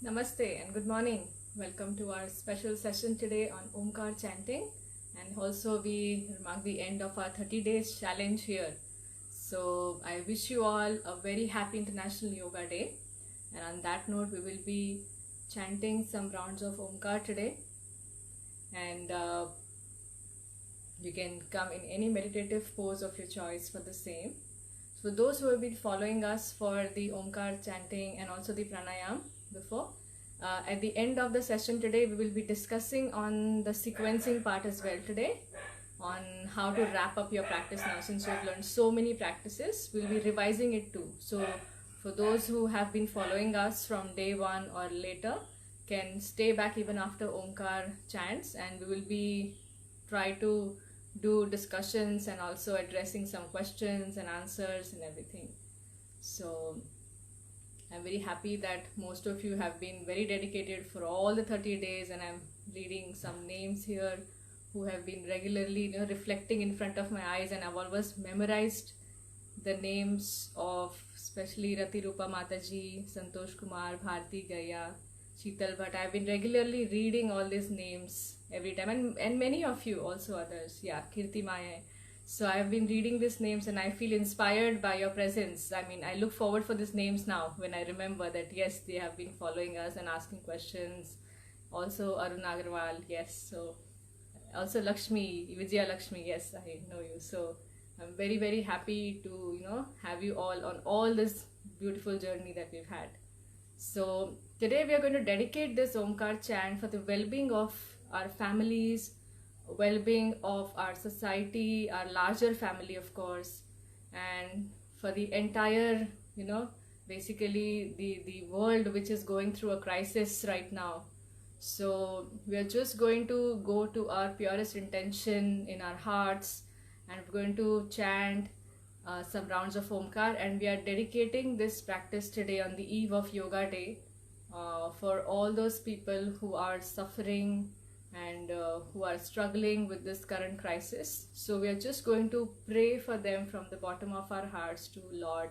Namaste and good morning. Welcome to our special session today on Omkar chanting, and also we mark the end of our 30 days challenge here. So I wish you all a very happy International Yoga Day, and on that note we will be chanting some rounds of Omkar today, and you can come in any meditative pose of your choice for the same. So those who have been following us for the Omkar chanting and also the pranayam before, at the end of the session today, we will be discussing on the sequencing part as well today, on how to wrap up your practice now. Since you have learned so many practices, we'll be revising it too. So for those who have been following us from day one or later, can stay back even after Omkar chants, and we will be try to do discussions and also addressing some questions and answers and everything. So I'm very happy that most of you have been very dedicated for all the 30 days, and I'm reading some names here who have been regularly reflecting in front of my eyes, and I've always memorized the names of especially Rati Rupa Mataji, Santosh Kumar, Bharti Gaya, Sheetal Bhatt. I've been regularly reading all these names every time, and many of you also others. Yeah, Kirti Maya. So I've been reading these names and I feel inspired by your presence. I mean, I look forward for these names now when I remember that yes, they have been following us and asking questions. Also Arun Agarwal, yes. So also Lakshmi, Vijaya Lakshmi, yes, I know you. So I'm very very happy to have you all on all this beautiful journey that we've had. So today we are going to dedicate this Omkar chant for the well-being of our families, well-being of our society, our larger family of course, and for the entire basically the world which is going through a crisis right now. So we are just going to go to our purest intention in our hearts, and we're going to chant some rounds of Omkar, and we are dedicating this practice today on the eve of Yoga Day for all those people who are suffering and who are struggling with this current crisis. So we are just going to pray for them from the bottom of our hearts to Lord,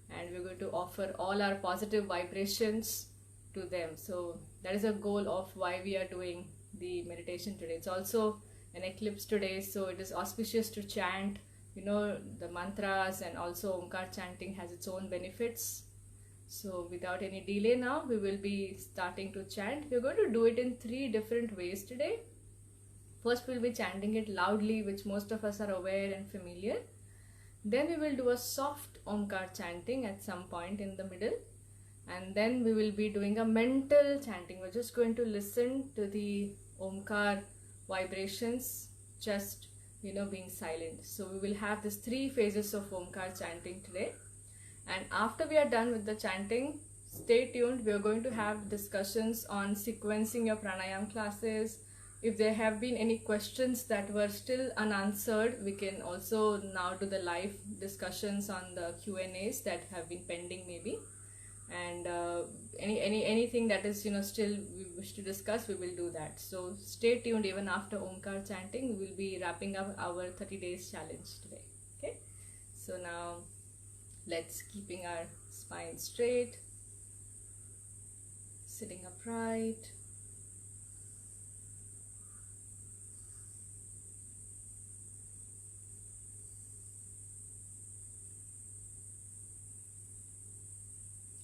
and we're going to offer all our positive vibrations to them. So that is a goal of why we are doing the meditation today. It's also an eclipse today, so it is auspicious to chant the mantras, and also Omkar chanting has its own benefits. So without any delay now, we will be starting to chant. We're going to do it in 3 different ways today. First, we'll be chanting it loudly, which most of us are aware and familiar. Then we will do a soft Omkar chanting at some point in the middle. And then we will be doing a mental chanting. We're just going to listen to the Omkar vibrations, just being silent. So we will have these 3 phases of Omkar chanting today. And after we are done with the chanting, stay tuned. We are going to have discussions on sequencing your pranayam classes. If there have been any questions that were still unanswered, we can also now do the live discussions on the Q&As that have been pending maybe. And anything that is still we wish to discuss, we will do that. So stay tuned. Even after Omkar chanting, we will be wrapping up our 30 days challenge today. Okay, so now let's keeping our spine straight, sitting upright,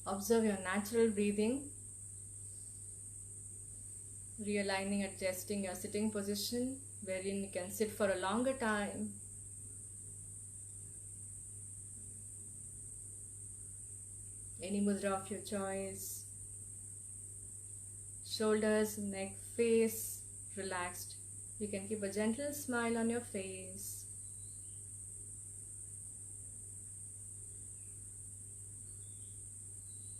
observe your natural breathing, realigning, adjusting your sitting position wherein you can sit for a longer time. Any mudra of your choice. Shoulders, neck, face relaxed. You can keep a gentle smile on your face.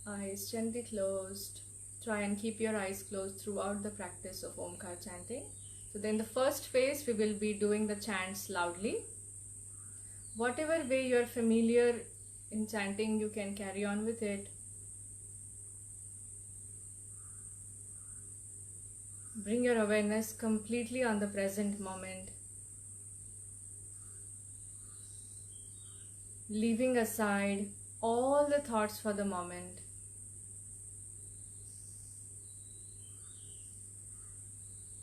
Eyes gently closed. Try and keep your eyes closed throughout the practice of Omkar chanting. So then the first phase, we will be doing the chants loudly. Whatever way you are familiar in chanting, you can carry on with it. Bring your awareness completely on the present moment, leaving aside all the thoughts for the moment.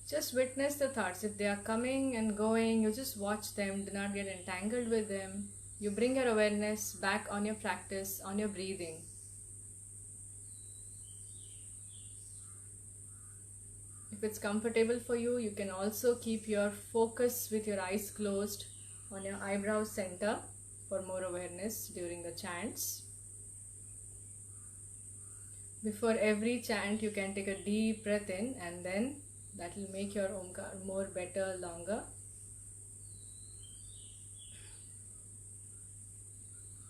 Just witness the thoughts. If they are coming and going, you just watch them. Do not get entangled with them. You bring your awareness back on your practice, on your breathing. If it's comfortable for you, you can also keep your focus with your eyes closed on your eyebrow center for more awareness during the chants. Before every chant, you can take a deep breath in, and then that will make your Omkar more better, longer.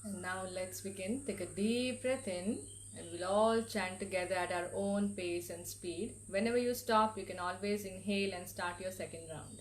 And now let's begin. Take a deep breath in, and we'll all chant together at our own pace and speed. Whenever you stop, you can always inhale and start your second round.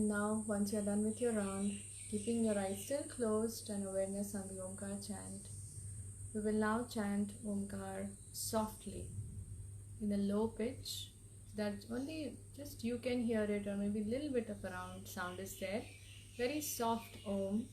And now, once you're done with your round, keeping your eyes still closed and awareness on the Omkar chant, we will now chant Omkar softly in a low pitch that only just you can hear it, or maybe a little bit of around sound is there. Very soft Om.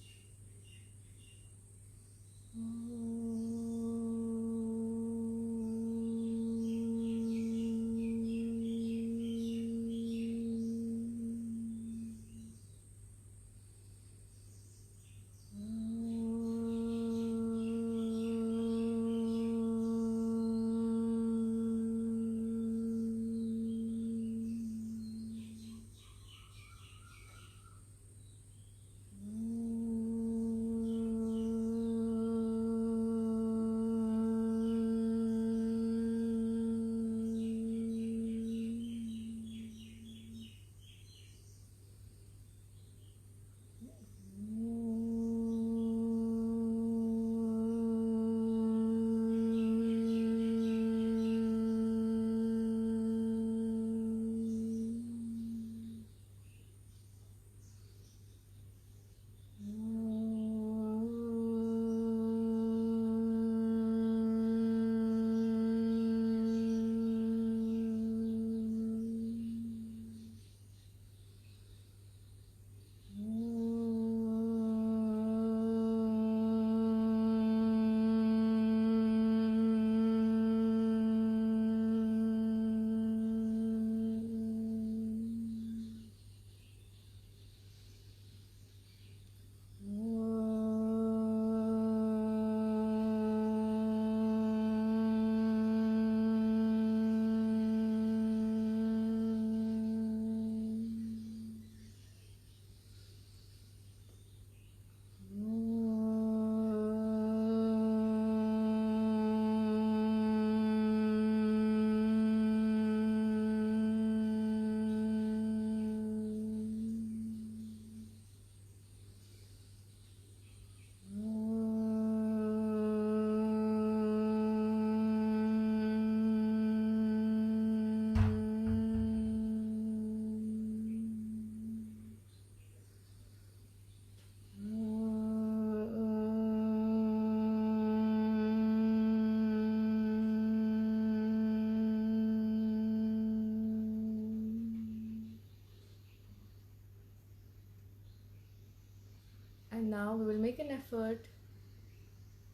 And now we will make an effort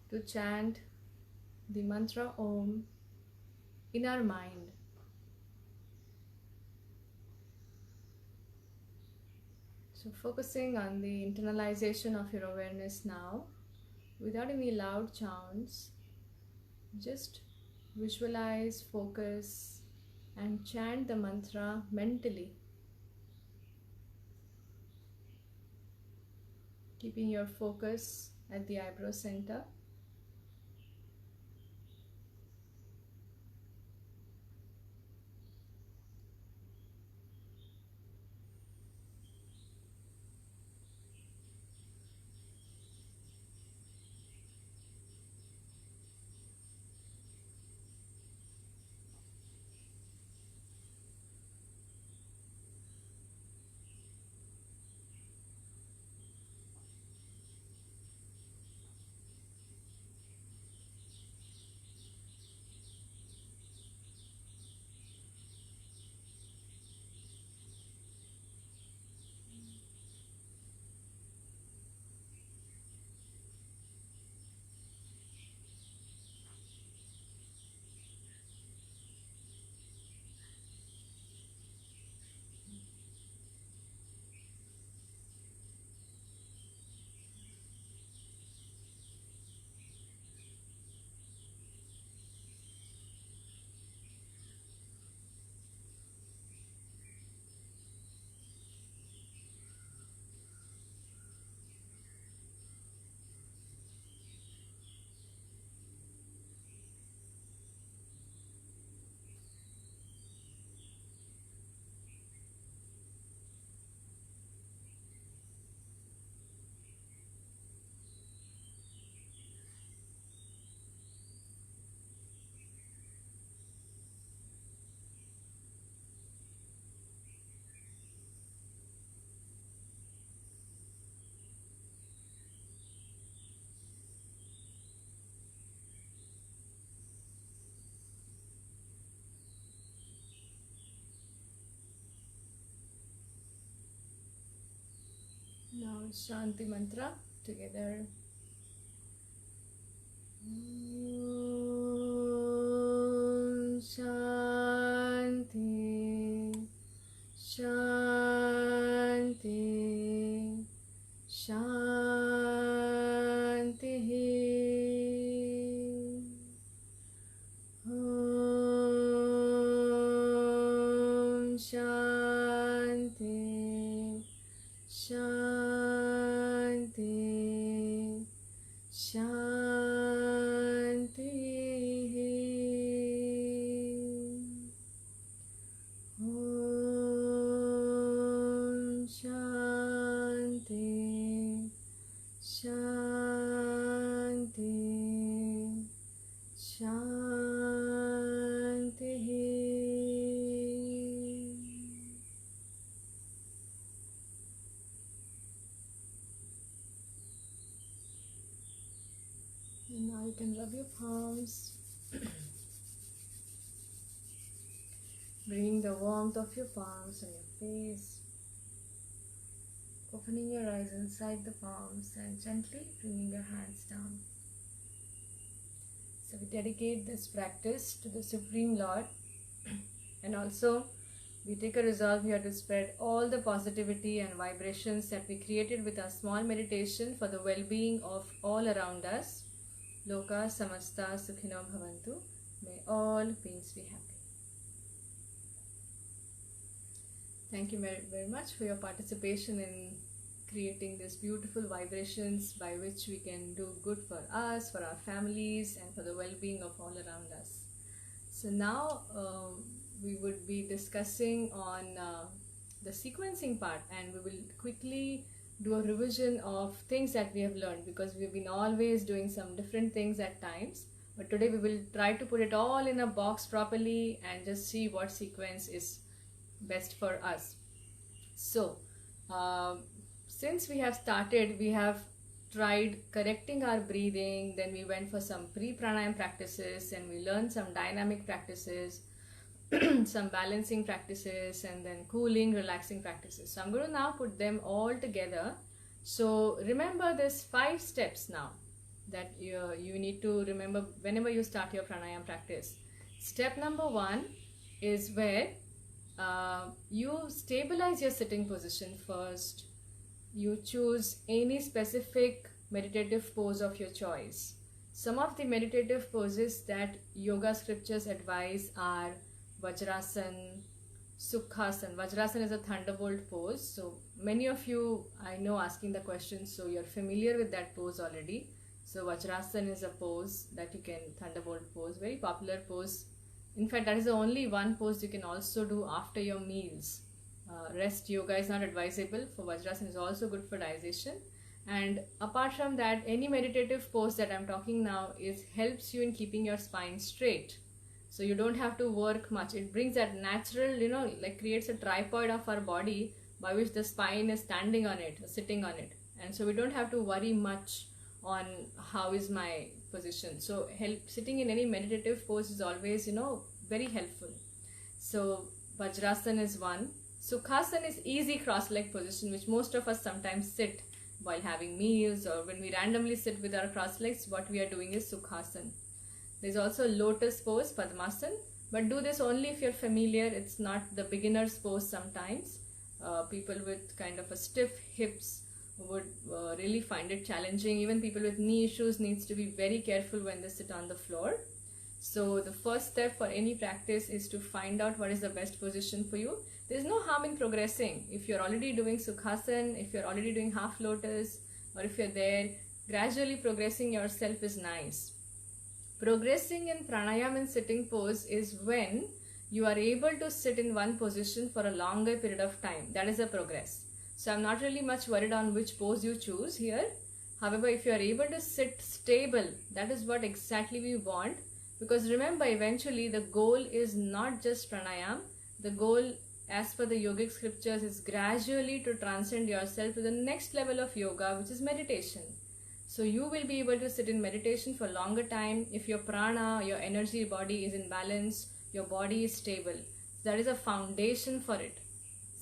to chant the mantra Om in our mind. So focusing on the internalization of your awareness now, without any loud chants, just visualize, focus, and chant the mantra mentally, keeping your focus at the eyebrow center. Shanti mantra together. Shanti, Shanti, Shanti. Om Shanti, Shanti, Shanti. Om Shanti, Shanti, Shanti. And now you can rub your palms, bringing the warmth of your palms on your face, opening your eyes inside the palms and gently bringing your hands down. So we dedicate this practice to the Supreme Lord, and also we take a resolve here to spread all the positivity and vibrations that we created with our small meditation for the well-being of all around us. Loka samasta sukhino bhavantu. May all beings be happy. Thank you very, very much for your participation in creating these beautiful vibrations by which we can do good for us, for our families, and for the well-being of all around us. So now we would be discussing on the sequencing part, and we will quickly do a revision of things that we have learned, because we've been always doing some different things at times, but today we will try to put it all in a box properly and just see what sequence is best for us. So since we have started, we have tried correcting our breathing, then we went for some pre-pranayam practices, and we learned some dynamic practices, some balancing practices, and then cooling, relaxing practices. So I'm going to now put them all together. So remember this 5 steps now that you need to remember whenever you start your pranayam practice. Step number 1 is where you stabilize your sitting position first. You choose any specific meditative pose of your choice. Some of the meditative poses that yoga scriptures advise are Vajrasan, Sukhasan. Vajrasan is a thunderbolt pose. So many of you, I know, asking the question, so you're familiar with that pose already. So Vajrasan is a pose that you can, thunderbolt pose, very popular pose. In fact, that is the only one pose you can also do after your meals. Rest yoga is not advisable. For Vajrasan is also good for digestion. And apart from that, any meditative pose that I'm talking now helps you in keeping your spine straight. So you don't have to work much. It brings that natural, like creates a tripod of our body by which the spine is standing on it, sitting on it. And so we don't have to worry much on how is my position. So sitting in any meditative pose is always, very helpful. So Vajrasan is one. Sukhasan is easy cross-leg position, which most of us sometimes sit while having meals, or when we randomly sit with our cross legs, what we are doing is Sukhasan. There's also lotus pose, Padmasan, but do this only if you're familiar. It's not the beginner's pose sometimes. People with kind of a stiff hips would really find it challenging. Even people with knee issues needs to be very careful when they sit on the floor. So the first step for any practice is to find out what is the best position for you. There's no harm in progressing. If you're already doing Sukhasan, if you're already doing half lotus, or if you're there, gradually progressing yourself is nice. Progressing in pranayam and sitting pose is when you are able to sit in one position for a longer period of time. That is a progress. So I'm not really much worried on which pose you choose here. However, if you are able to sit stable, that is what exactly we want. Because remember, eventually the goal is not just pranayam. The goal, as per the yogic scriptures, is gradually to transcend yourself to the next level of yoga, which is meditation. So you will be able to sit in meditation for longer time if your prana, your energy body is in balance, your body is stable. That is a foundation for it.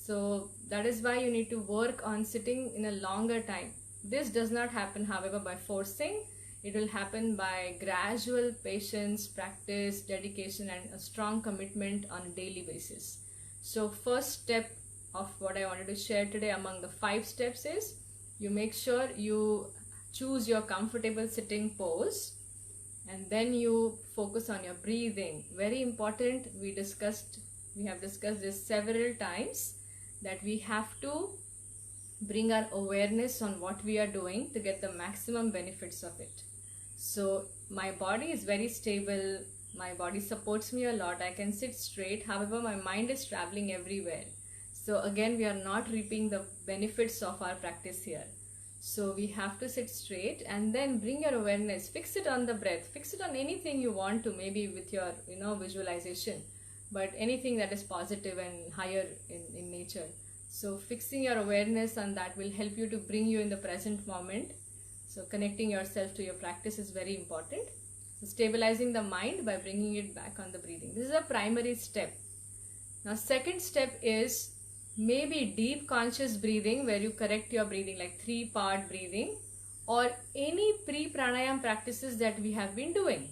So that is why you need to work on sitting in a longer time. This does not happen, however, by forcing. It will happen by gradual patience, practice, dedication, and a strong commitment on a daily basis. So first step of what I wanted to share today among the 5 steps is you make sure you choose your comfortable sitting pose, and then you focus on your breathing. Very important. We have discussed this several times, that we have to bring our awareness on what we are doing to get the maximum benefits of it. So my body is very stable, my body supports me a lot, I can sit straight, however my mind is traveling everywhere. So again, we are not reaping the benefits of our practice here. So we have to sit straight and then bring your awareness, fix it on the breath, fix it on anything you want to, maybe with your visualization, but anything that is positive and higher in nature. So fixing your awareness on that will help you to bring you in the present moment. So connecting yourself to your practice is very important. So stabilizing the mind by bringing it back on the breathing. This is a primary step. Now second step is maybe deep conscious breathing, where you correct your breathing, like 3-part breathing, or any pre-pranayam practices that we have been doing.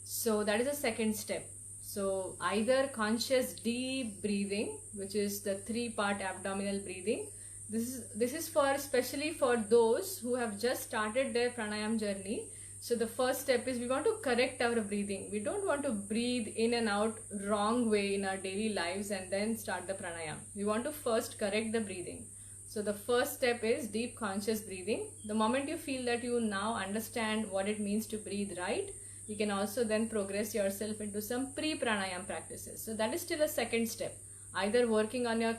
So that is the second step. So either conscious deep breathing, which is the 3-part abdominal breathing. This is for especially for those who have just started their pranayam journey. So the first step is we want to correct our breathing. We don't want to breathe in and out wrong way in our daily lives and then start the pranayam. We want to first correct the breathing. So the first step is deep conscious breathing. The moment you feel that you now understand what it means to breathe right, you can also then progress yourself into some pre-pranayam practices. So that is still a second step. Either working on your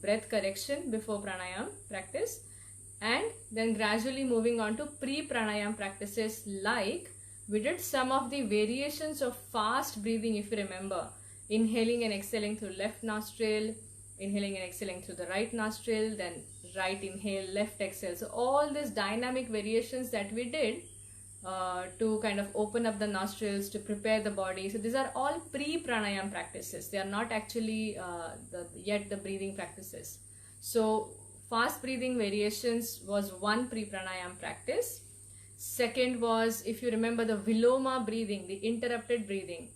breath correction before pranayam practice, and then gradually moving on to pre-pranayam practices, like we did some of the variations of fast breathing, if you remember. Inhaling and exhaling through left nostril, inhaling and exhaling through the right nostril, then right inhale, left exhale. So all these dynamic variations that we did to kind of open up the nostrils, to prepare the body. So these are all pre-pranayam practices. They are not actually yet the breathing practices. So fast breathing variations was one pre-pranayam practice. Second was, if you remember, the Viloma breathing, the interrupted breathing.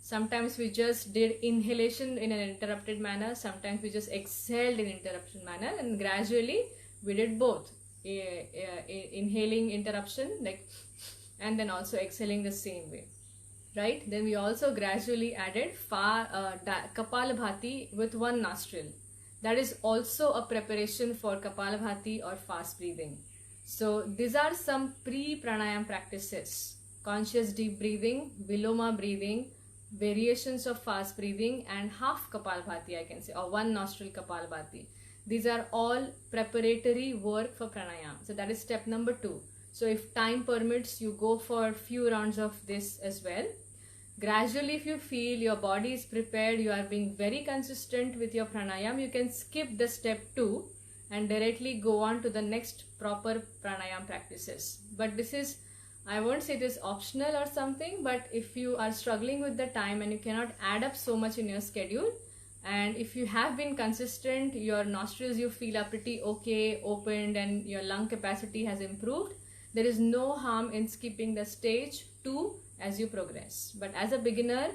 Sometimes we just did inhalation in an interrupted manner, sometimes we just exhaled in interrupted manner, and gradually we did both. Inhaling interruption, like, and then also exhaling the same way, right? Then we also gradually added Kapalabhati with one nostril. That is also a preparation for Kapalabhati or fast breathing. So these are some pre-pranayam practices: conscious deep breathing, Viloma breathing, variations of fast breathing, and half Kapalabhati, I can say, or one nostril Kapalabhati. These are all preparatory work for pranayam. So that is step number 2. So if time permits, you go for a few rounds of this as well. Gradually, if you feel your body is prepared, you are being very consistent with your pranayam, you can skip the step 2 and directly go on to the next proper pranayam practices. But this is, I won't say it is optional or something, but if you are struggling with the time and you cannot add up so much in your schedule, and if you have been consistent, your nostrils you feel are pretty okay, opened, and your lung capacity has improved, there is no harm in skipping the stage 2 as you progress. But as a beginner,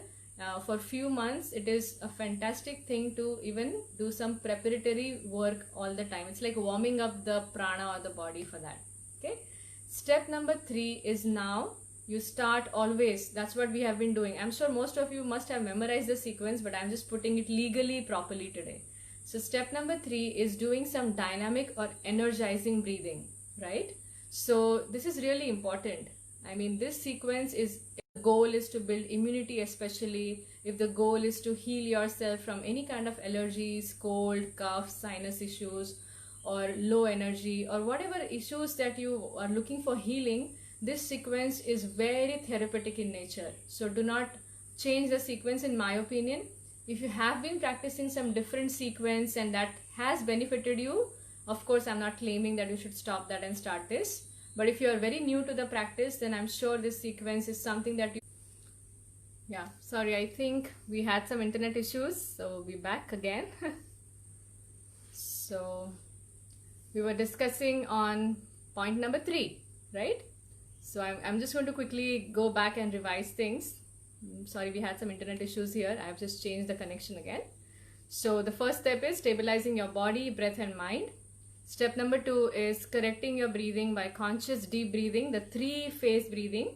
for few months, it is a fantastic thing to even do some preparatory work all the time. It's like warming up the prana or the body for that. Okay. Step number 3 is now you start always. That's what we have been doing. I'm sure most of you must have memorized the sequence, but I'm just putting it legally properly today. So step number 3 is doing some dynamic or energizing breathing, right? So this is really important. I mean, this sequence is, the goal is to build immunity, especially if the goal is to heal yourself from any kind of allergies, cold, cough, sinus issues, or low energy, or whatever issues that you are looking for healing. This sequence is very therapeutic in nature. So do not change the sequence, in my opinion. If you have been practicing some different sequence and that has benefited you, of course, I'm not claiming that you should stop that and start this. But if you are very new to the practice, then I'm sure this sequence is something that you... Yeah, sorry, I think we had some internet issues. So we'll be back again. So we were discussing on point number 3, right? So I'm just going to quickly go back and revise things. Sorry, we had some internet issues here. I've just changed the connection again. So the first step is stabilizing your body, breath and mind. Step number 2 is correcting your breathing by conscious deep breathing, the 3-phase breathing.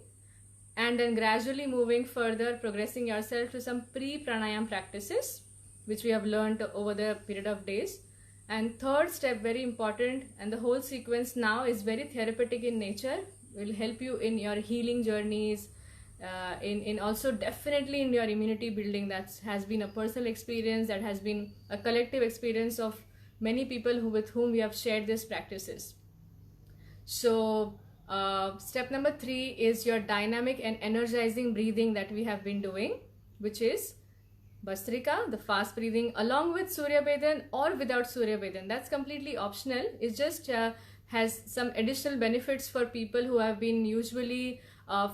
And then gradually moving further, progressing yourself to some pre-pranayam practices, which we have learned over the period of days. And third step, very important, and the whole sequence now is very therapeutic in nature, will help you in your healing journeys, in also definitely in your immunity building. That has been a personal experience, that has been a collective experience of many people with whom we have shared these practices. So step number 3 is your dynamic and energizing breathing that we have been doing, which is Bhastrika, the fast breathing, along with Surya Bhedan or without Surya Bhedan. That's completely optional. It just has some additional benefits for people who have been usually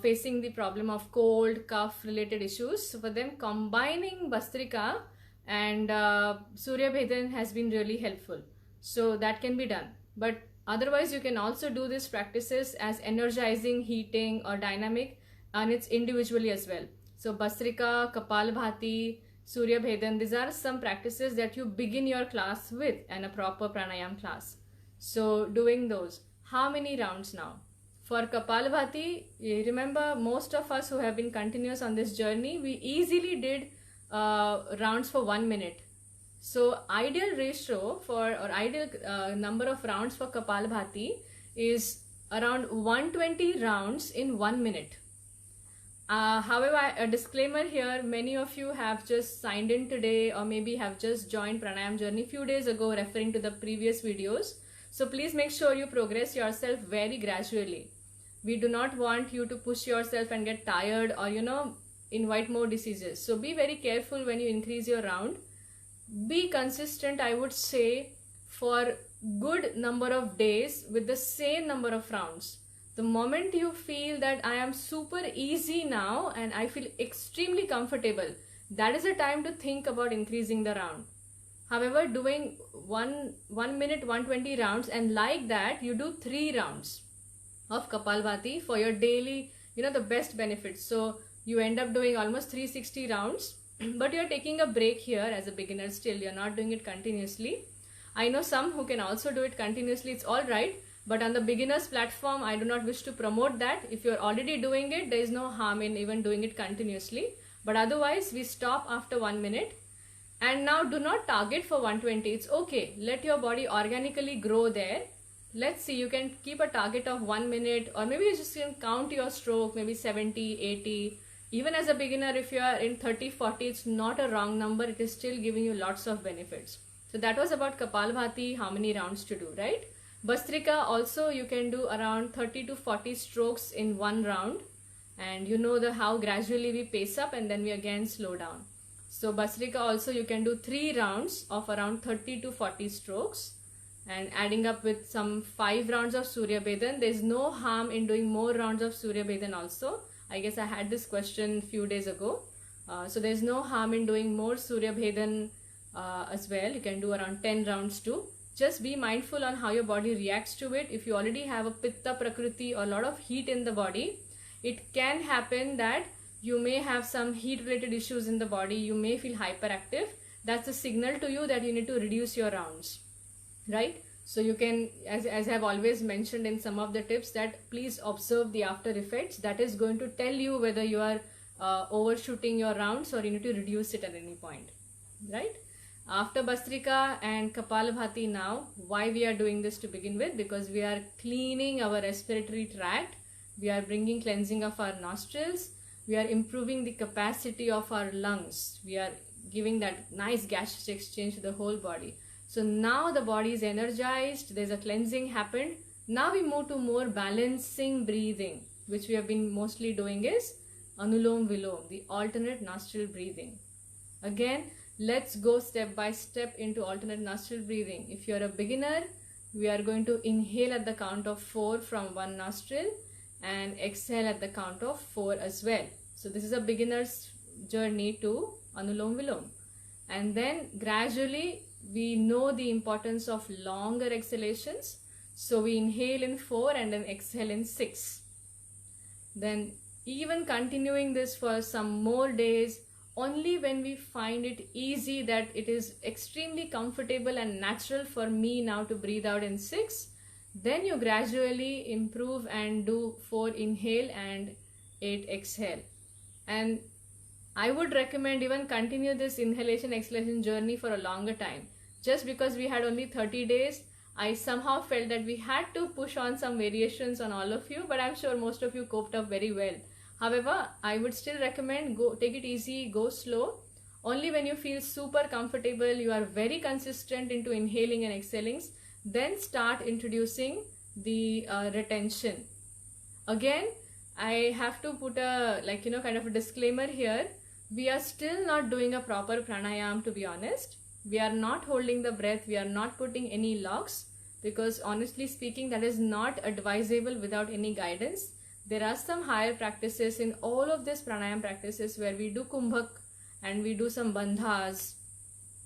facing the problem of cold, cough related issues. So for them, combining Bhastrika and Surya Bhedan has been really helpful. So that can be done. But otherwise, you can also do these practices as energizing, heating or dynamic, and it's individually as well. So Bhastrika, Kapalbhati, Surya Bhedan, these are some practices that you begin your class with and a proper pranayam class. So doing those. How many rounds now? For Kapalbhati, remember most of us who have been continuous on this journey, we easily did rounds for 1 minute. So ideal ratio for, or ideal number of rounds for Kapalbhati is around 120 rounds in 1 minute. However, a disclaimer here, many of you have just signed in today or maybe have just joined Pranayam Journey few days ago referring to the previous videos. So please make sure you progress yourself very gradually. We do not want you to push yourself and get tired or, invite more diseases. So be very careful when you increase your round. Be consistent, I would say, for good number of days with the same number of rounds. The moment you feel that I am super easy now and I feel extremely comfortable, that is the time to think about increasing the round. However, doing 1 minute 120 rounds, and like that you do 3 rounds of Kapalbhati for your daily, the best benefits. So you end up doing almost 360 rounds, but you're taking a break here as a beginner still. You're not doing it continuously. I know some who can also do it continuously. It's all right. But on the beginners platform, I do not wish to promote that. If you're already doing it, there is no harm in even doing it continuously. But otherwise, we stop after 1 minute. And now do not target for 120. It's okay. Let your body organically grow there. Let's see, you can keep a target of 1 minute, or maybe you just can count your stroke, maybe 70, 80. Even as a beginner, if you are in 30, 40, it's not a wrong number. It is still giving you lots of benefits. So that was about Kapalbhati, how many rounds to do, right? Bhastrika also you can do around 30 to 40 strokes in 1 round, and how gradually we pace up and then we again slow down. So Bhastrika also you can do 3 rounds of around 30 to 40 strokes, and adding up with some 5 rounds of Surya Bhedan. There is no harm in doing more rounds of Surya Bhedan also. I guess I had this question few days ago. So there is no harm in doing more Surya Bhedan as well. You can do around 10 rounds too. Just be mindful on how your body reacts to it. If you already have a Pitta Prakriti or a lot of heat in the body, it can happen that you may have some heat related issues in the body. You may feel hyperactive. That's a signal to you that you need to reduce your rounds, right? So you can, as I have always mentioned in some of the tips, that please observe the after effects. That is going to tell you whether you are overshooting your rounds or you need to reduce it at any point, right? After Bhastrika and Kapalbhati now, why we are doing this to begin with? Because we are cleaning our respiratory tract. We are bringing cleansing of our nostrils. We are improving the capacity of our lungs. We are giving that nice gaseous exchange to the whole body. So now the body is energized. There's a cleansing happened. Now we move to more balancing breathing, which we have been mostly doing is Anulom Vilom, the alternate nostril breathing. Again, let's go step by step into alternate nostril breathing. If you're a beginner, we are going to inhale at the count of 4 from one nostril and exhale at the count of 4 as well. So this is a beginner's journey to Anulom Vilom. And then gradually we know the importance of longer exhalations. So we inhale in 4 and then exhale in 6. Then even continuing this for some more days, only when we find it easy, that it is extremely comfortable and natural for me now to breathe out in 6, then you gradually improve and do 4 inhale and 8 exhale. And I would recommend even continue this inhalation exhalation journey for a longer time. Just because we had only 30 days, I somehow felt that we had to push on some variations on all of you, but I'm sure most of you coped up very well. However, I would still recommend take it easy, go slow. Only when you feel super comfortable, you are very consistent into inhaling and exhaling, then start introducing the retention. Again, I have to put a kind of a disclaimer here. We are still not doing a proper pranayam, to be honest. We are not holding the breath. We are not putting any locks, because honestly speaking, that is not advisable without any guidance. There are some higher practices in all of these pranayam practices where we do kumbhak and we do some bandhas.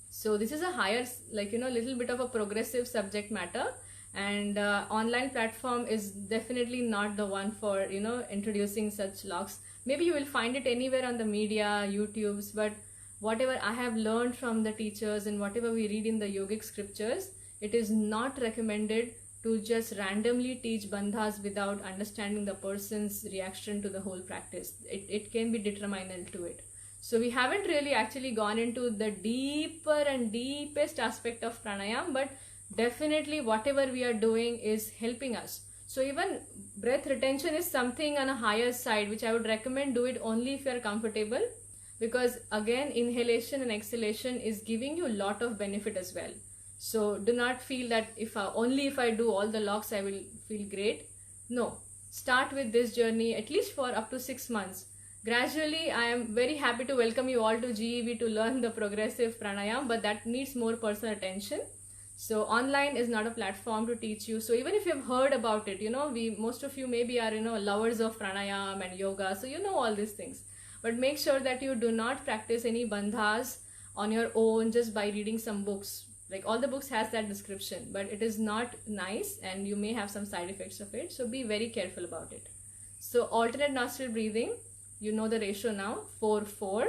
So this is a higher, little bit of a progressive subject matter, and online platform is definitely not the one for, introducing such locks. Maybe you will find it anywhere on the media, YouTubes, but whatever I have learned from the teachers and whatever we read in the yogic scriptures, it is not recommended to just randomly teach bandhas without understanding the person's reaction to the whole practice. It can be detrimental to it. So we haven't really actually gone into the deeper and deepest aspect of pranayam, but definitely whatever we are doing is helping us. So even breath retention is something on a higher side, which I would recommend do it only if you are comfortable, because again, inhalation and exhalation is giving you a lot of benefit as well. So do not feel that only if I do all the locks I will feel great. No, start with this journey at least for up to 6 months. Gradually, I am very happy to welcome you all to GEV to learn the progressive pranayam, but that needs more personal attention. So online is not a platform to teach you. So even if you have heard about it, most of you maybe are, lovers of pranayam and yoga. So you know all these things. But make sure that you do not practice any bandhas on your own just by reading some books. Like all the books has that description, but it is not nice and you may have some side effects of it. So be very careful about it. So alternate nostril breathing, you know the ratio now, 4-4,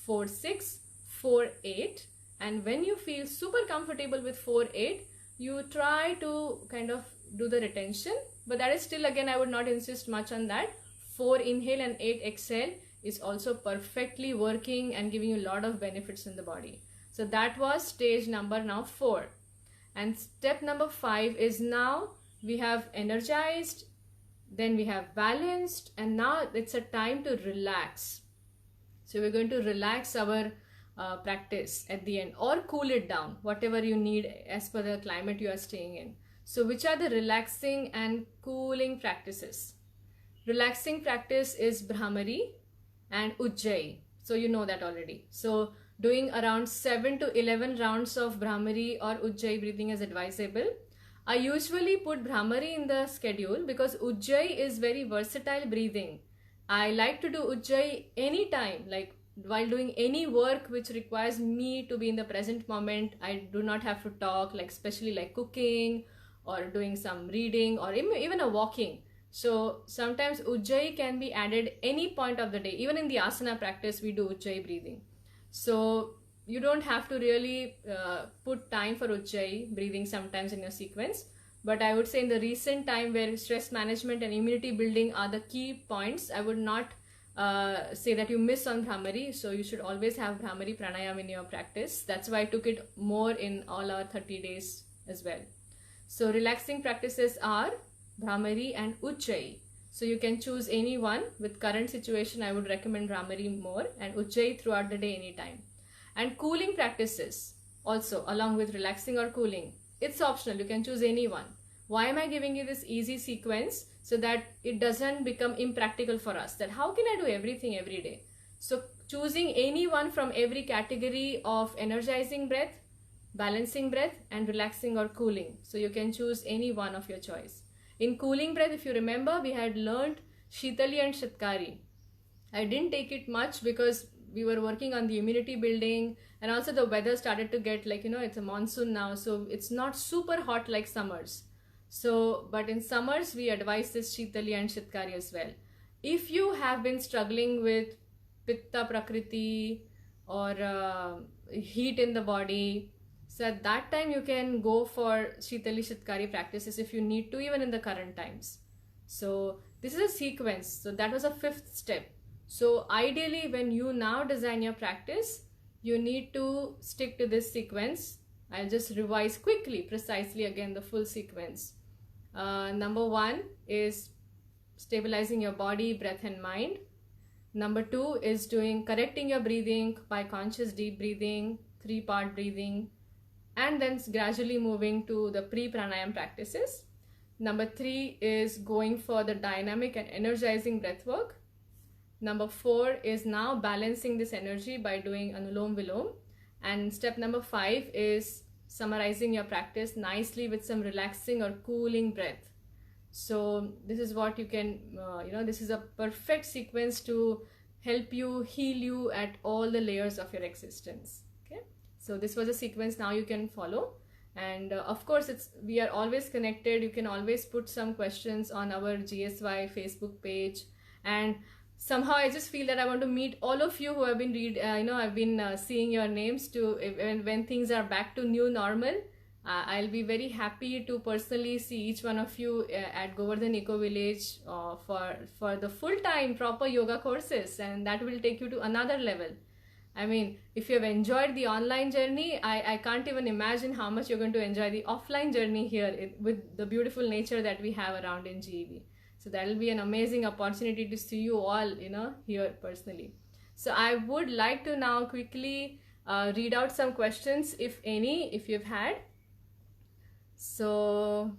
4-6, 4-8. And when you feel super comfortable with 4-8, you try to kind of do the retention. But that is still, again, I would not insist much on that. 4 inhale and 8 exhale is also perfectly working and giving you a lot of benefits in the body. So that was stage number now 4. And step number 5 is now we have energized, then we have balanced, and now it's a time to relax. So we're going to relax our practice at the end, or cool it down, whatever you need as per the climate you are staying in. So which are the relaxing and cooling practices? Relaxing practice is Bhramari and Ujjayi. So you know that already. So doing around 7 to 11 rounds of Bhramari or Ujjayi breathing is advisable. I usually put Bhramari in the schedule because Ujjayi is very versatile breathing. I like to do Ujjayi anytime, like while doing any work which requires me to be in the present moment. I do not have to talk, like especially like cooking or doing some reading or even a walking. So sometimes Ujjayi can be added any point of the day. Even in the asana practice, we do Ujjayi breathing. So you don't have to really put time for Ujjayi breathing sometimes in your sequence. But I would say in the recent time where stress management and immunity building are the key points, I would not say that you miss on Bhramari. So you should always have Bhramari pranayam in your practice. That's why I took it more in all our 30 days as well. So relaxing practices are Bhramari and Ujjayi. So you can choose any one. With current situation, I would recommend Bhramari more and Ujjayi throughout the day anytime. And cooling practices also, along with relaxing or cooling. It's optional. You can choose any one. Why am I giving you this easy sequence? So that it doesn't become impractical for us. That how can I do everything every day? So choosing any one from every category of energizing breath, balancing breath, and relaxing or cooling. So you can choose any one of your choice. In cooling breath, if you remember, we had learned Shitali and Shatkari. I didn't take it much because we were working on the immunity building, and also the weather started to get like, it's a monsoon now, so it's not super hot like summers. So, but in summers we advise this Shitali and Shitkari as well. If you have been struggling with Pitta Prakriti or heat in the body, so at that time you can go for Shitali Shitkari practices if you need to, even in the current times. So this is a sequence. So that was a 5th step. So ideally, when you now design your practice, you need to stick to this sequence. I'll just revise quickly, precisely again, the full sequence. Number 1 is stabilizing your body, breath and mind. Number 2 is correcting your breathing by conscious deep breathing, 3-part breathing, and then gradually moving to the pre-pranayam practices. Number 3 is going for the dynamic and energizing breath work. Number 4 is now balancing this energy by doing Anulom Vilom. And step number 5 is summarizing your practice nicely with some relaxing or cooling breath. So this is what you can, this is a perfect sequence to help you, heal you at all the layers of your existence. Okay. So this was a sequence now you can follow. And of course, we are always connected. You can always put some questions on our GSY Facebook page. And somehow I just feel that I want to meet all of you who have been I've been seeing your names to when things are back to new normal. I'll be very happy to personally see each one of you at Govardhan Eco Village for the full-time proper yoga courses, and that will take you to another level. I mean, if you have enjoyed the online journey, I can't even imagine how much you're going to enjoy the offline journey here with the beautiful nature that we have around in GEV. So that will be an amazing opportunity to see you all, here personally. So I would like to now quickly read out some questions, if any, if you've had. So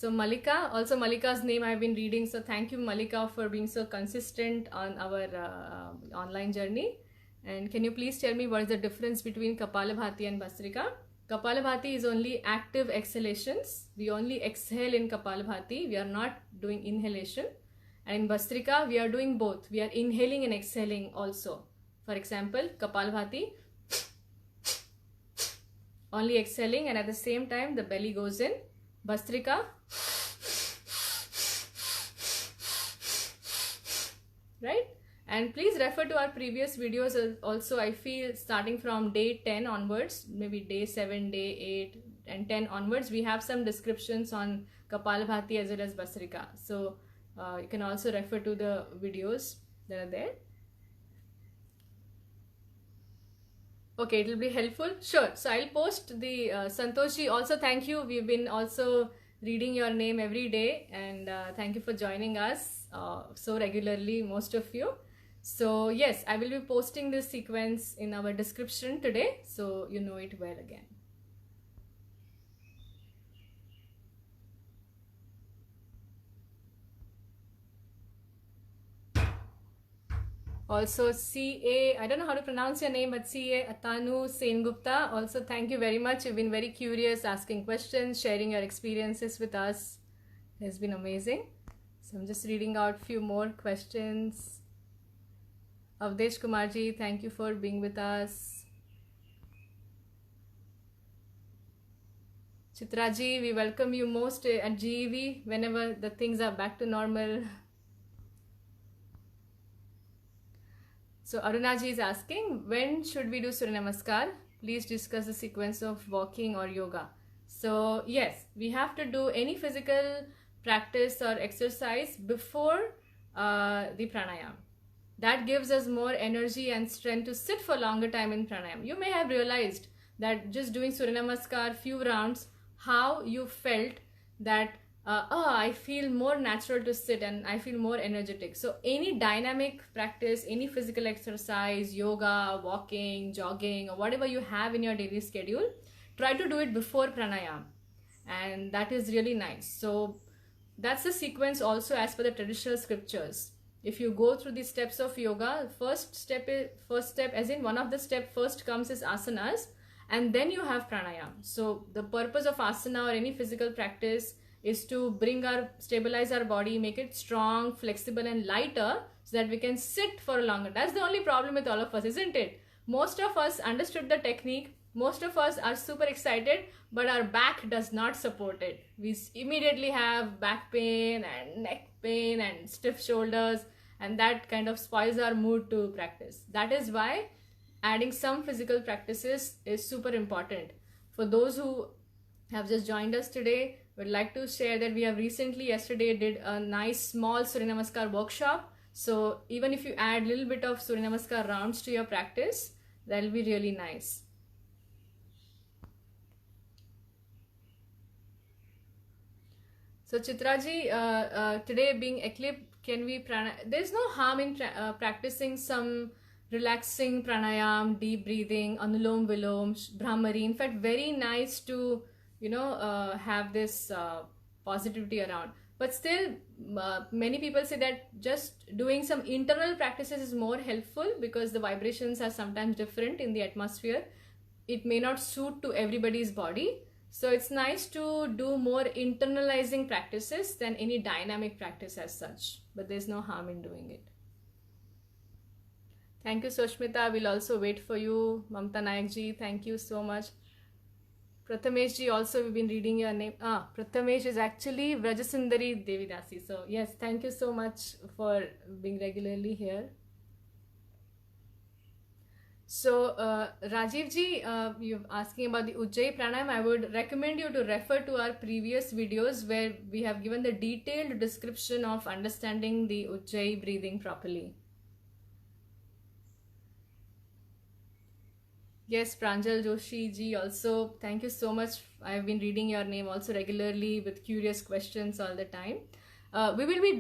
So Malika, also Malika's name I've been reading. So thank you, Malika, for being so consistent on our online journey. And can you please tell me what is the difference between Kapalabhati and Bhastrika? Kapalabhati is only active exhalations. We only exhale in Kapalabhati. We are not doing inhalation. And in Bhastrika, we are doing both. We are inhaling and exhaling also. For example, Kapalabhati, only exhaling, and at the same time the belly goes in. Bhastrika, right? And please refer to our previous videos also. I feel starting from day 10 onwards, maybe day 7, day 8 and 10 onwards, we have some descriptions on Kapalabhati as well as Bhastrika. So you can also refer to the videos that are there. Okay, it will be helpful. Sure. So I'll post the Santoshi. Also, thank you. We've been also reading your name every day, and thank you for joining us so regularly, most of you. So yes, I will be posting this sequence in our description today, so you know it well again. Also CA, I don't know how to pronounce your name, but CA Atanu Sengupta, also thank you very much. You've been very curious, asking questions, sharing your experiences with us. It has been amazing. So I'm just reading out a few more questions. Avdesh Kumarji, thank you for being with us. Chitraji, we welcome you most at GEV whenever the things are back to normal. So Arunaji is asking, when should we do Surya Namaskar? Please discuss the sequence of walking or yoga. So yes, we have to do any physical practice or exercise before the pranayam. That gives us more energy and strength to sit for longer time in pranayam. You may have realized that just doing Surya Namaskar few rounds, how you felt that I feel more natural to sit and I feel more energetic. So any dynamic practice, any physical exercise, yoga, walking, jogging, or whatever you have in your daily schedule, try to do it before pranayam, and that is really nice. So that's the sequence also as per the traditional scriptures. If you go through the steps of yoga, first step as in one of the step first comes is asanas, and then you have pranayam. So the purpose of asana or any physical practice is to stabilize our body, make it strong, flexible and lighter, so that we can sit for a longer. That's the only problem with all of us, isn't it? Most of us understood the technique, most of us are super excited, but our back does not support it. We immediately have back pain and neck pain and stiff shoulders, and that kind of spoils our mood to practice. That is why adding some physical practices is super important. For those who have just joined us today, would like to share that we have recently, yesterday, did a nice small Surya Namaskar workshop. So even if you add a little bit of Surya Namaskar rounds to your practice, that will be really nice. So Chitraji, today being eclipsed, can we there's no harm in practicing some relaxing pranayam, deep breathing, anulom vilom, brahmari. In fact, very nice to have this positivity around. But still, many people say that just doing some internal practices is more helpful because the vibrations are sometimes different in the atmosphere. It may not suit to everybody's body. So it's nice to do more internalizing practices than any dynamic practice as such. But there's no harm in doing it. Thank you, Sushmita. We'll also wait for you. Mamta Nayak ji, thank you so much. Prathamesh ji, also we've been reading your name. Prathamesh is actually Vrajasundari Devidasi. So yes, thank you so much for being regularly here. So Rajiv ji, you're asking about the Ujjayi Pranayam. I would recommend you to refer to our previous videos where we have given the detailed description of understanding the Ujjayi breathing properly. Yes, Pranjal Joshi ji also, thank you so much. I have been reading your name also regularly with curious questions all the time. We will be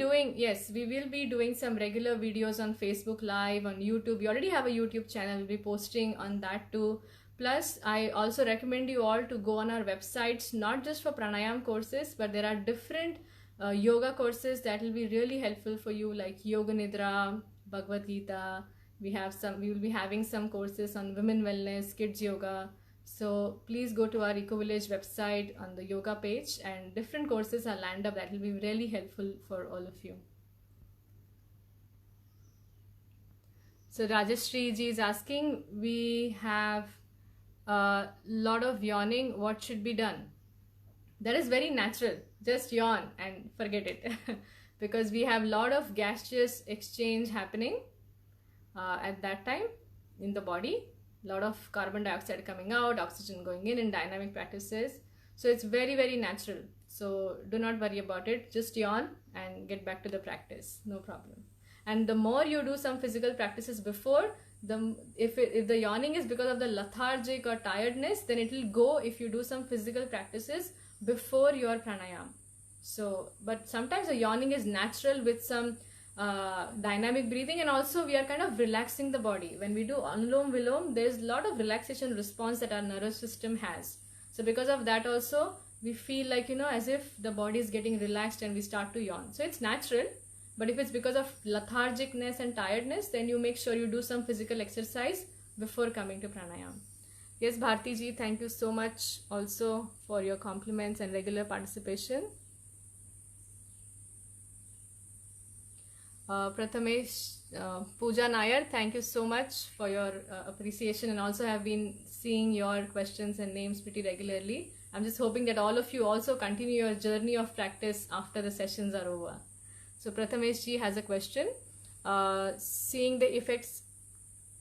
doing some regular videos on Facebook Live, on YouTube. We already have a YouTube channel. We'll be posting on that too. Plus, I also recommend you all to go on our websites, not just for pranayam courses, but there are different yoga courses that will be really helpful for you, like Yoga Nidra, Bhagavad Gita. We will be having some courses on women wellness, kids yoga. So please go to our EcoVillage website on the yoga page, and different courses are lined up that will be really helpful for all of you. So Rajeshri ji is asking, we have a lot of yawning. What should be done? That is very natural. Just yawn and forget it. Because we have a lot of gaseous exchange happening at that time in the body. A lot of carbon dioxide coming out, oxygen going in dynamic practices. So it's very, very natural. So do not worry about it. Just yawn and get back to the practice. No problem. And the more you do some physical practices before, if the yawning is because of the lethargic or tiredness, then it will go if you do some physical practices before your pranayam. So, but sometimes the yawning is natural with some dynamic breathing, and also we are kind of relaxing the body. When we do Anulom Vilom, there's a lot of relaxation response that our nervous system has. So because of that also, we feel like, as if the body is getting relaxed and we start to yawn. So it's natural. But if it's because of lethargicness and tiredness, then you make sure you do some physical exercise before coming to pranayam. Yes, Bharti ji, thank you so much also for your compliments and regular participation. Prathamesh, Pooja Nair, thank you so much for your appreciation, and also have been seeing your questions and names pretty regularly. I'm just hoping that all of you also continue your journey of practice after the sessions are over. So Prathamesh ji has a question. Seeing the effects,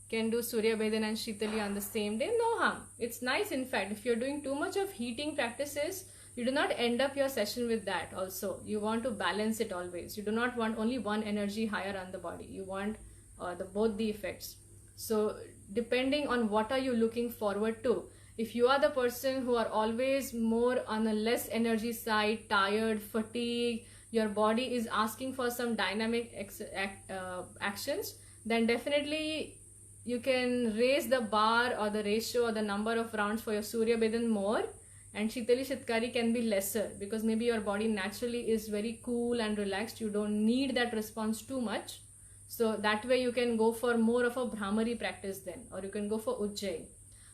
can do Surya Bhedan and Shitali on the same day? No harm. It's nice. In fact, if you're doing too much of heating practices, you do not end up your session with that also. You want to balance it always. You do not want only one energy higher on the body. You want both the effects. So depending on what are you looking forward to. If you are the person who are always more on a less energy side, tired, fatigued, your body is asking for some dynamic actions, then definitely you can raise the bar or the ratio or the number of rounds for your Surya Bhedan more, and Shitali Shitkari can be lesser, because maybe your body naturally is very cool and relaxed. You don't need that response too much. So that way you can go for more of a Brahmari practice then, or you can go for Ujjayi.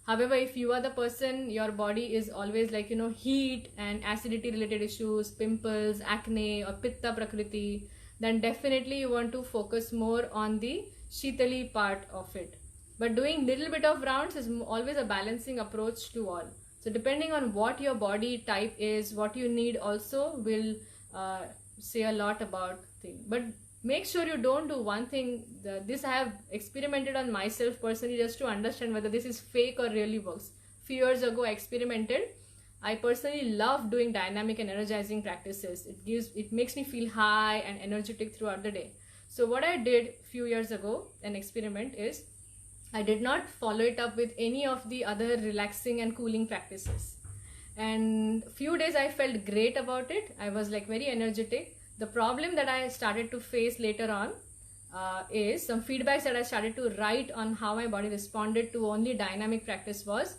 However, if you are the person, your body is always like, heat and acidity related issues, pimples, acne or Pitta Prakriti, then definitely you want to focus more on the Shitali part of it. But doing little bit of rounds is always a balancing approach to all. So depending on what your body type is, what you need also will say a lot about things. But make sure you don't do one thing. This I have experimented on myself personally just to understand whether this is fake or really works. Few years ago I experimented. I personally love doing dynamic and energizing practices. It makes me feel high and energetic throughout the day. So what I did few years ago, an experiment, is I did not follow it up with any of the other relaxing and cooling practices. And few days I felt great about it. I was like very energetic. The problem that I started to face later on is some feedbacks that I started to write on how my body responded to only dynamic practice was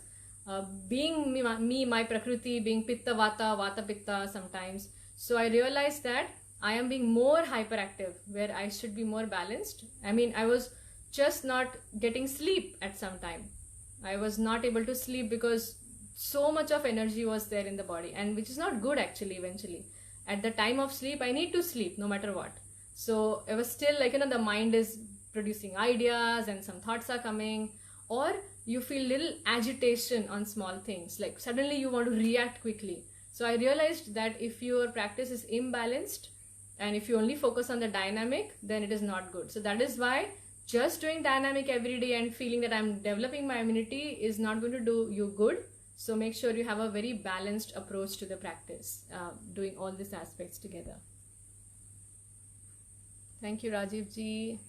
being my Prakriti, being Pitta Vata, Vata Pitta sometimes. So I realized that I am being more hyperactive where I should be more balanced. I mean, I was just not getting sleep at some time. I was not able to sleep because so much of energy was there in the body, and which is not good actually eventually. At the time of sleep, I need to sleep no matter what. So I was still like, the mind is producing ideas and some thoughts are coming, or you feel little agitation on small things, like suddenly you want to react quickly. So I realized that if your practice is imbalanced and if you only focus on the dynamic, then it is not good. So that is why just doing dynamic every day and feeling that I'm developing my immunity is not going to do you good. So make sure you have a very balanced approach to the practice, doing all these aspects together. Thank you, Rajiv ji.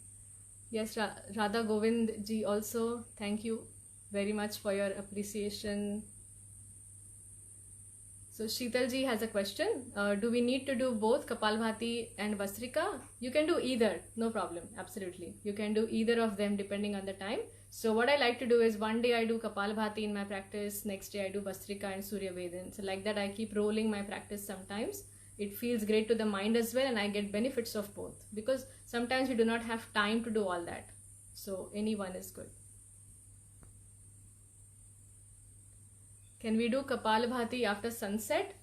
Yes, Radha Govind ji also, thank you very much for your appreciation. So Sheetal ji has a question. Do we need to do both Kapalbhati and Vastrika? You can do either, no problem, absolutely. You can do either of them depending on the time. So what I like to do is one day I do Kapalbhati in my practice, next day I do Vastrika and Surya Vedan. So like that I keep rolling my practice sometimes. It feels great to the mind as well, and I get benefits of both because sometimes we do not have time to do all that. So any one is good. Can we do Kapalbhati after sunset?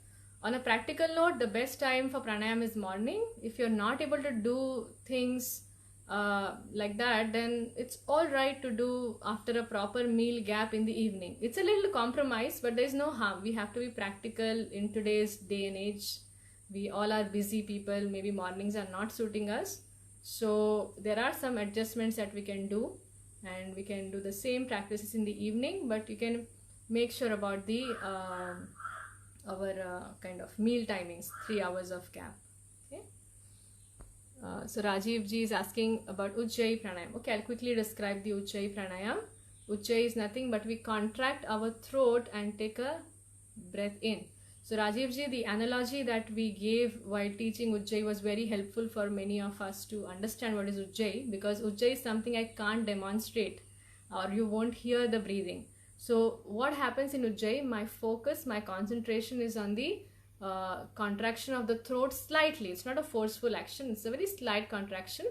On a practical note, the best time for pranayam is morning. If you're not able to do things like that, then it's all right to do after a proper meal gap in the evening. It's a little compromise, but there's no harm. We have to be practical in today's day and age. We all are busy people. Maybe mornings are not suiting us. So there are some adjustments that we can do, and we can do the same practices in the evening, but you can make sure about the our kind of meal timings, 3 hours of gap. Okay. So Rajiv ji is asking about Ujjayi pranayam. Okay, I'll quickly describe the Ujjayi pranayam. Ujjayi is nothing but we contract our throat and take a breath in. So Rajiv ji, the analogy that we gave while teaching Ujjayi was very helpful for many of us to understand what is Ujjayi, because Ujjayi is something I can't demonstrate or you won't hear the breathing. So what happens in Ujjayi, my focus, my concentration is on the contraction of the throat slightly. It's not a forceful action, it's a very slight contraction.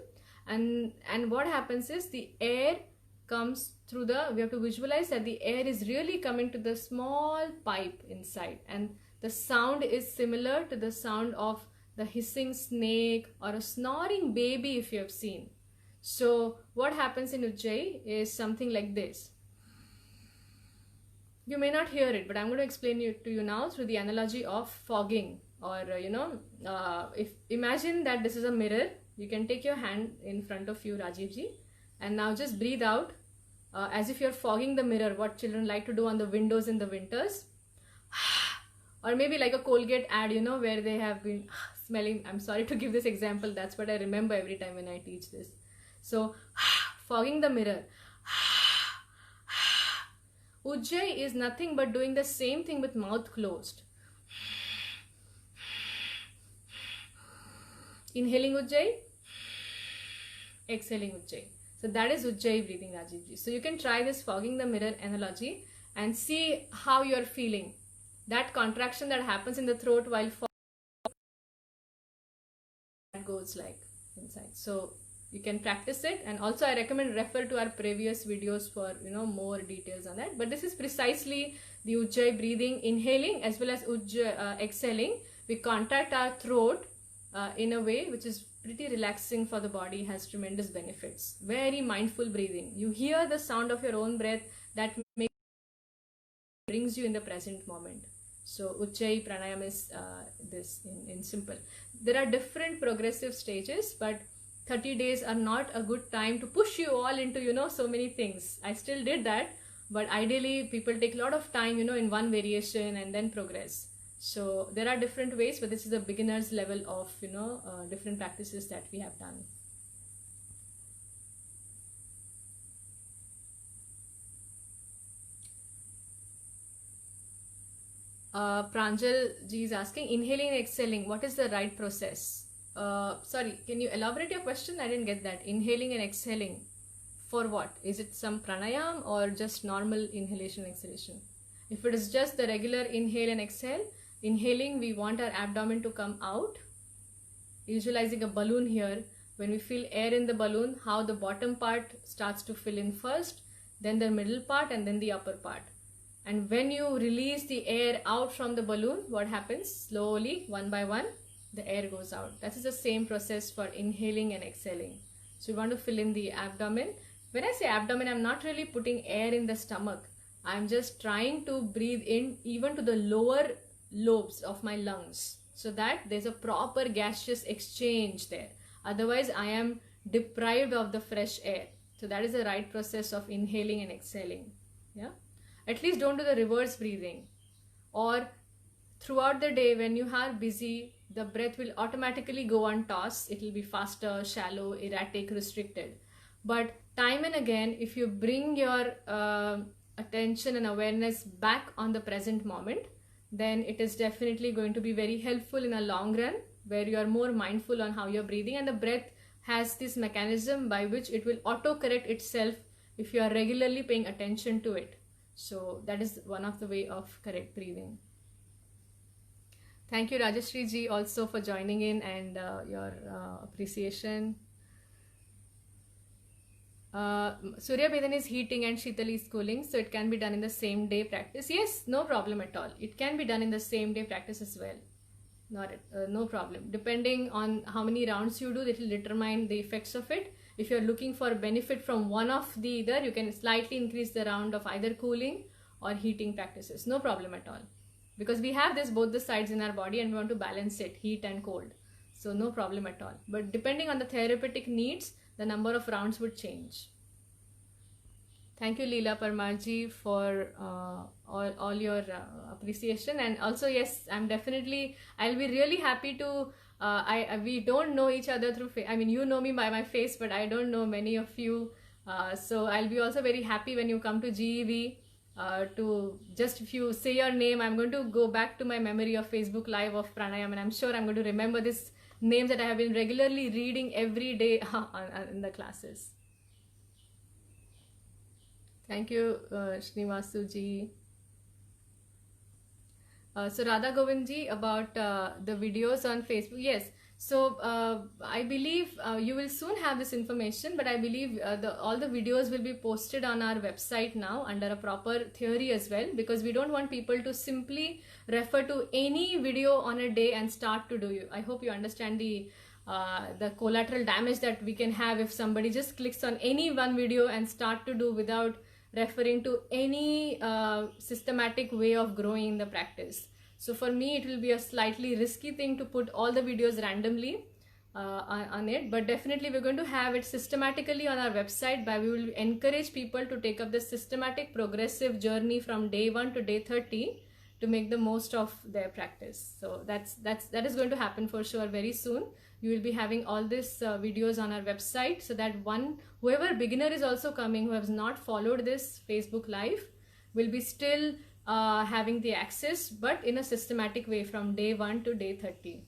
And what happens is the air comes through we have to visualize that the air is really coming to the small pipe inside, and the sound is similar to the sound of the hissing snake or a snoring baby if you have seen. So what happens in Ujjayi is something like this. You may not hear it, but I'm going to explain it to you now through the analogy of fogging, or if imagine that this is a mirror. You can take your hand in front of you, Rajiv ji, and now just breathe out as if you're fogging the mirror, what children like to do on the windows in the winters. Or maybe like a Colgate ad, where they have been smelling. I'm sorry to give this example, that's what I remember every time when I teach this. So fogging the mirror. Ujjayi is nothing but doing the same thing with mouth closed. Inhaling Ujjayi, exhaling Ujjayi. So that is Ujjayi breathing, Rajiv ji. So you can try this fogging the mirror analogy and see how you are feeling. That contraction that happens in the throat while fogging, that goes like inside. So you can practice it, and also I recommend refer to our previous videos for more details on that. But this is precisely the Ujjayi breathing, inhaling as well as exhaling. We contract our throat in a way which is pretty relaxing for the body, has tremendous benefits. Very mindful breathing. You hear the sound of your own breath that brings you in the present moment. So Ujjayi Pranayam is this in simple. There are different progressive stages, but 30 days are not a good time to push you all into, so many things. I still did that, but ideally people take a lot of time, in one variation and then progress. So there are different ways, but this is a beginner's level of, different practices that we have done. Pranjal ji is asking, inhaling and exhaling, what is the right process? Sorry, can you elaborate your question? I didn't get that. Inhaling and exhaling, for what? Is it some pranayam or just normal inhalation and exhalation? If it is just the regular inhale and exhale, inhaling, we want our abdomen to come out, visualizing a balloon here. When we feel air in the balloon, how the bottom part starts to fill in first, then the middle part, and then the upper part. And when you release the air out from the balloon, what happens? Slowly, one by one, the air goes out. That is the same process for inhaling and exhaling. So you want to fill in the abdomen. When I say abdomen, I'm not really putting air in the stomach. I'm just trying to breathe in even to the lower lobes of my lungs, so that there's a proper gaseous exchange there. Otherwise, I am deprived of the fresh air. So that is the right process of inhaling and exhaling. Yeah. At least don't do the reverse breathing. Or throughout the day when you are busy, the breath will automatically go on toss. It will be faster, shallow, erratic, restricted. But time and again, if you bring your attention and awareness back on the present moment, then it is definitely going to be very helpful in a long run, where you are more mindful on how you're breathing, and the breath has this mechanism by which it will auto-correct itself if you are regularly paying attention to it. So that is one of the way of correct breathing. Thank you, Rajashri ji, also for joining in and your appreciation. Surya Bedan is heating and Shitali is cooling, so it can be done in the same day practice. Yes, no problem at all. It can be done in the same day practice as well. No problem. Depending on how many rounds you do, it will determine the effects of it. If you're looking for benefit from one of the either, you can slightly increase the round of either cooling or heating practices. No problem at all. Because we have this both the sides in our body and we want to balance it, heat and cold. So no problem at all. But depending on the therapeutic needs, the number of rounds would change. Thank you, Leela Parmarji, for all your appreciation. And also, yes, I'll be really happy to, we don't know each other through, you know me by my face, but I don't know many of you. So I'll be also very happy when you come to GEV. If you say your name, I'm going to go back to my memory of Facebook Live of Pranayam, and I'm sure I'm going to remember this names that I have been regularly reading every day in the classes. Thank you, Srivasu ji. So Radha Govind ji, about the videos on Facebook. Yes. So I believe you will soon have this information, but I believe all the videos will be posted on our website now under a proper theory as well, because we don't want people to simply refer to any video on a day and start to do it. I hope you understand the collateral damage that we can have if somebody just clicks on any one video and start to do without referring to any systematic way of growing in the practice. So for me, it will be a slightly risky thing to put all the videos randomly on it, but definitely we're going to have it systematically on our website, but we will encourage people to take up this systematic progressive journey from day 1 to day 30 to make the most of their practice. So that is going to happen for sure very soon. You will be having all these videos on our website, so that whoever beginner is also coming who has not followed this Facebook Live will be still having the access, but in a systematic way from day 1 to day 30.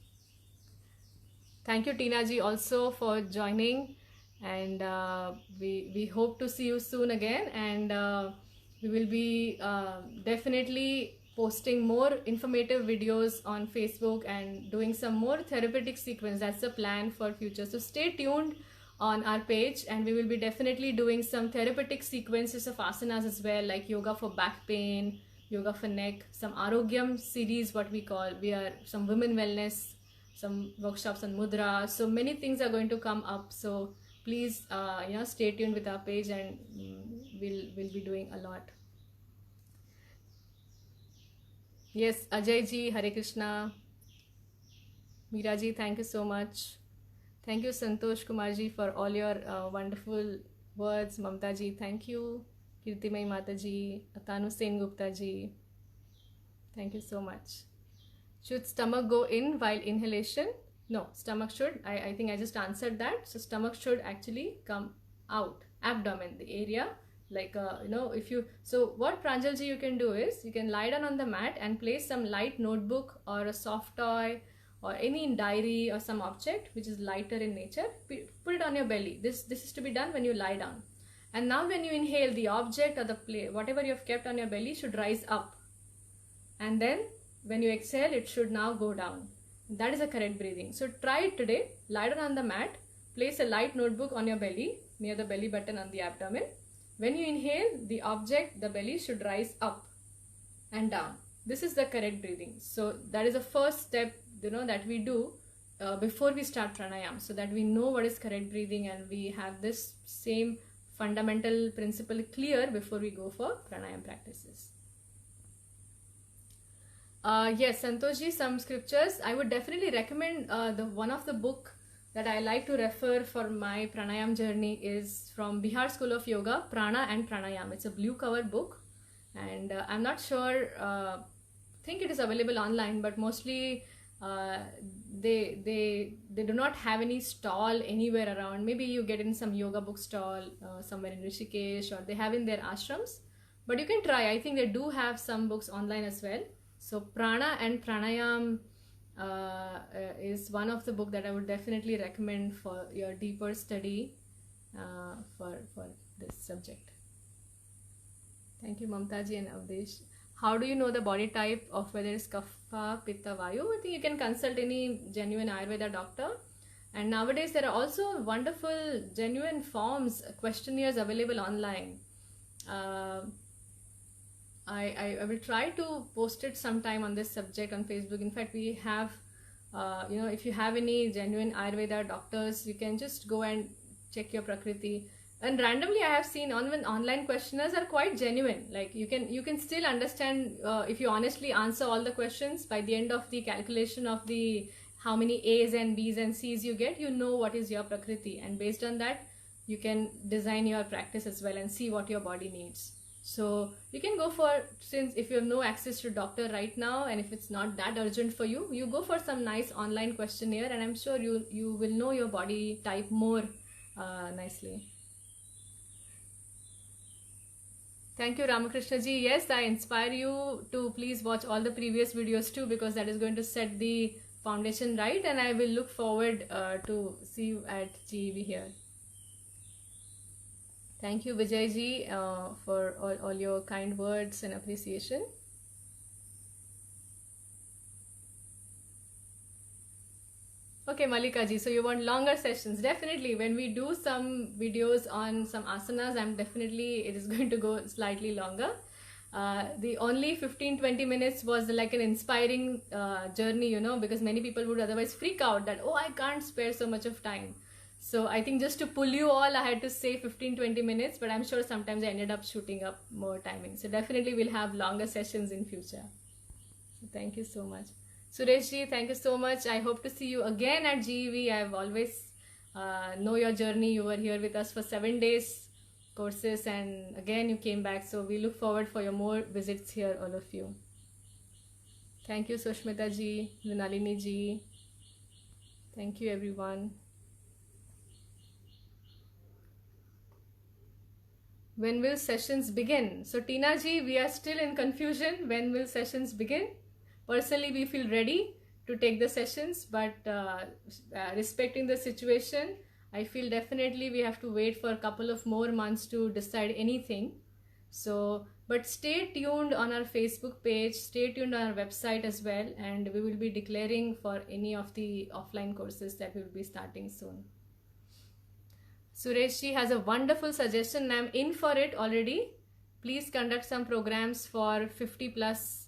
Thank you, Tina ji, also for joining, and we hope to see you soon again, and we will be definitely posting more informative videos on Facebook and doing some more therapeutic sequence. That's the plan for future. So stay tuned on our page, and we will be definitely doing some therapeutic sequences of asanas as well, like yoga for back pain, yoga for neck, some Arogyam series, what we call, some women wellness some workshops on mudra. So many things are going to come up. So please, stay tuned with our page, and we'll be doing a lot. Yes, Ajay ji, Hare Krishna. Meera ji, thank you so much. Thank you, Santosh Kumar ji, for all your wonderful words. Mamta ji, thank you. Kirtimai Mata ji, Atanu Sen Gupta ji, thank you so much. Should stomach go in while inhalation? No, stomach should. I think I just answered that. So stomach should actually come out, abdomen, the area. Like, if you, so what Pranjal ji you can do is, you can lie down on the mat and place some light notebook or a soft toy or any diary or some object which is lighter in nature. Put it on your belly. This is to be done when you lie down. And now when you inhale, the object or the whatever you have kept on your belly should rise up. And then when you exhale, it should now go down. That is a correct breathing. So try it today. Lie down on the mat. Place a light notebook on your belly, near the belly button on the abdomen. When you inhale, the object, the belly should rise up and down. This is the correct breathing. So that is the first step, that we do before we start pranayam, so that we know what is correct breathing and we have this same fundamental principle clear before we go for pranayam practices. Yes, Santoshji, some scriptures. I would definitely recommend one of the book that I like to refer for my pranayam journey is from Bihar School of Yoga, Prana and Pranayam. It's a blue cover book, and I'm not sure, think it is available online, but mostly they do not have any stall anywhere around. Maybe you get in some yoga book stall somewhere in Rishikesh, or they have in their ashrams, but you can try. I think they do have some books online as well. So Prana and Pranayam is one of the book that I would definitely recommend for your deeper study for this subject. Thank you, Mamtaji and Avdesh. How do you know the body type of whether it's Kapha, Pitta, Vayu? I think you can consult any genuine Ayurveda doctor. And nowadays there are also wonderful genuine forms, questionnaires available online. I will try to post it sometime on this subject on Facebook. In fact, we have, if you have any genuine Ayurveda doctors, you can just go and check your Prakriti. And randomly, I have seen online questionnaires are quite genuine. Like you can still understand if you honestly answer all the questions. By the end of the calculation of the how many A's and B's and C's you get, you know what is your Prakriti, and based on that, you can design your practice as well and see what your body needs. So you can go for, since if you have no access to doctor right now, and if it's not that urgent for you, you go for some nice online questionnaire, and I'm sure you will know your body type more nicely. Thank you, Ramakrishna ji. Yes, I inspire you to please watch all the previous videos too, because that is going to set the foundation right, and I will look forward to see you at GEV here. Thank you, Vijay ji, for all your kind words and appreciation. Okay, Malika ji, so you want longer sessions. Definitely, when we do some videos on some asanas, it is going to go slightly longer. The only 15-20 minutes was like an inspiring journey, because many people would otherwise freak out that, oh, I can't spare so much of time. So I think just to pull you all, I had to say 15-20 minutes, but I'm sure sometimes I ended up shooting up more timing. So definitely we'll have longer sessions in future. So thank you so much. Suresh ji, thank you so much. I hope to see you again at GEV. I've always know your journey. You were here with us for 7 days courses, and again you came back. So we look forward for your more visits here, all of you. Thank you, Sushmita ji, Lunalini ji. Thank you, everyone. When will sessions begin? So Tina ji, we are still in confusion. When will sessions begin? Personally, we feel ready to take the sessions, but respecting the situation, I feel definitely we have to wait for a couple of more months to decide anything. So, but stay tuned on our Facebook page, stay tuned on our website as well, and we will be declaring for any of the offline courses that we will be starting soon. Suresh ji has a wonderful suggestion. I'm in for it already. Please conduct some programs for 50+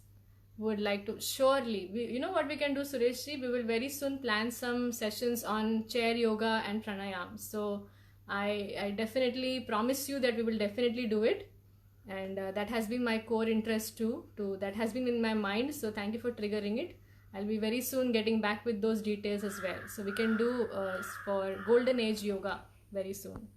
would like to surely, you know what we can do, Suresh ji? We will very soon plan some sessions on chair yoga and pranayam. So I definitely promise you that we will definitely do it. And that has been my core interest too. That has been in my mind. So thank you for triggering it. I'll be very soon getting back with those details as well. So we can do for golden age yoga very soon.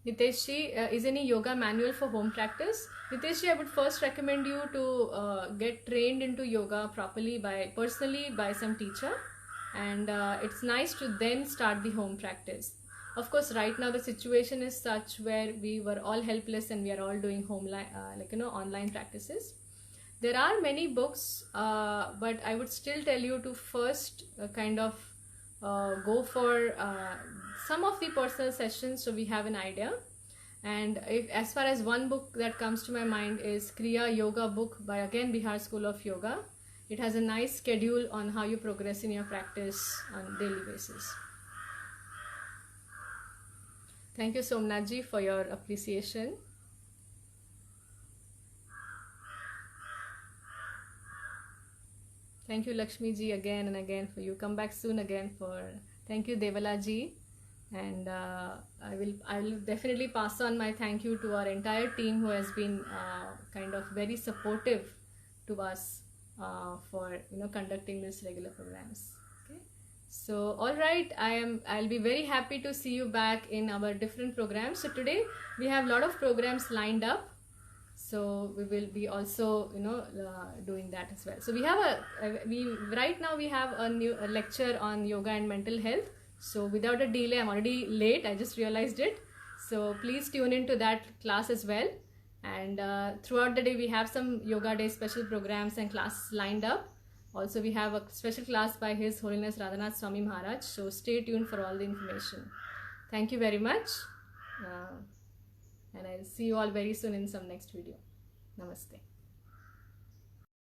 Niteshji, is any yoga manual for home practice? Niteshji, I would first recommend you to get trained into yoga properly personally by some teacher, and it's nice to then start the home practice. Of course, right now the situation is such where we were all helpless and we are all doing online practices. There are many books, but I would still tell you to first go for some of the personal sessions so we have an idea. And as far as one book that comes to my mind is Kriya Yoga book by again Bihar School of Yoga. It has a nice schedule on how you progress in your practice on a daily basis. Thank you, Somnathji, for your appreciation. Thank you, Lakshmi ji, again and again for you. Come back soon again for. Thank you, Devala ji, and I will definitely pass on my thank you to our entire team who has been very supportive to us for conducting these regular programs. Okay, so all right, I'll be very happy to see you back in our different programs. So today we have a lot of programs lined up. So we will be also doing that as well. So we have right now we have a new lecture on yoga and mental health. So without a delay, I'm already late, I just realized it. So please tune into that class as well. And throughout the day we have some yoga day special programs and classes lined up. Also we have a special class by His Holiness Radhanath Swami Maharaj. So stay tuned for all the information. Thank you very much. And I'll see you all very soon in some next video. Namaste.